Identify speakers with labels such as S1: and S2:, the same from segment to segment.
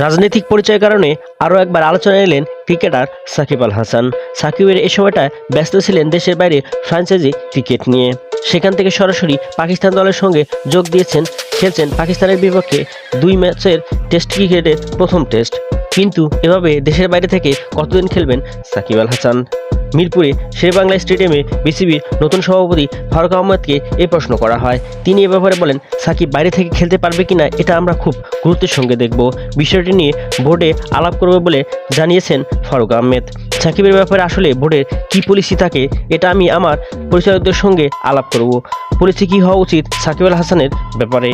S1: রাজনৈতিক পরিচয়ের কারণে আরও একবার আলোচনায় এলেন ক্রিকেটার সাকিব আল হাসান। সাকিবের এ সময়টা ব্যস্ত ছিলেন দেশের বাইরে ফ্র্যাঞ্চাইজি ক্রিকেট নিয়ে। সেখান থেকে সরাসরি পাকিস্তান দলের সঙ্গে যোগ দিয়েছেন, খেলছেন পাকিস্তানের বিপক্ষে 2 ম্যাচের টেস্ট ক্রিকেটের প্রথম টেস্ট। কিন্তু এভাবে দেশের বাইরে থেকে কতদিন খেলবেন সাকিব আল হাসান? মিরপুরে শেরেবাংলা স্টেডিয়ামে বিসিবির নতুন সভাপতি ফারুক আহমেদকে এই প্রশ্ন করা হয়। তিনি এ ব্যাপারে বলেন, সাকিব বাইরে থেকে খেলতে পারবে কিনা এটা আমরা খুব গুরুত্বের সঙ্গে দেখব। বিষয়টি নিয়ে বোর্ডে আলাপ করবে বলে জানিয়েছেন ফারুক আহমেদ। সাকিবের ব্যাপারে আসলে বোর্ডের কী পলিসি থাকে এটা আমি আমার পরিচালকদের সঙ্গে আলাপ করব। পলিসি কী হওয়া উচিত সাকিব আল হাসানের ব্যাপারে।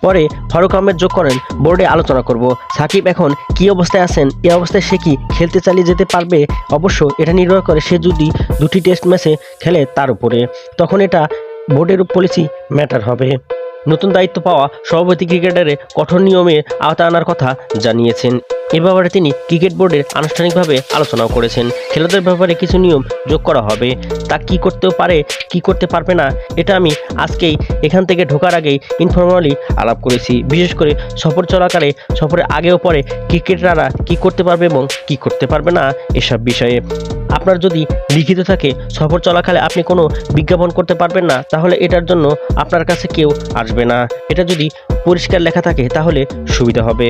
S1: পরে ফারুক আহমেদ যোগ করেন, বোর্ডে আলোচনা করব। সাকিব এখন কী অবস্থায় আছেন, এ অবস্থায় সে কি খেলতে চালিয়ে যেতে পারবে? অবশ্য এটা নির্ভর করে সে যদি 2টি টেস্ট ম্যাচে খেলে তার উপরে, তখন এটা বোর্ডের পলিসি ম্যাটার হবে। নতুন দায়িত্ব পাওয়া সভাপতি ক্রিকেটারের কঠোর নিয়মের আওতা আনার কথা জানিয়েছেন। এ ব্যাপারে তিনি ক্রিকেট বোর্ডের আনুষ্ঠানিকভাবে আলোচনাও করেছেন। খেলোয়াড়দের ব্যাপারে কিছু নিয়ম যোগ করা হবে। তা কি করতেও পারে, কি করতে পারবে না, এটা আমি আজকেই এখান থেকে ঢোকার আগেই ইনফরমালি আলাপ করেছি। বিশেষ করে সফর চলাকালে, সফরের আগেও পরে ক্রিকেটাররা কি করতে পারবে এবং কি করতে পারবে না এসব বিষয়ে। আপনার যদি লিখিত থাকে সফর চলাকালে আপনি কোনো বিজ্ঞাপন করতে পারবেন না, তাহলে এটার জন্য আপনার কাছে কেউ আসবে না। এটা যদি পরিষ্কার লেখা থাকে তাহলে সুবিধা হবে।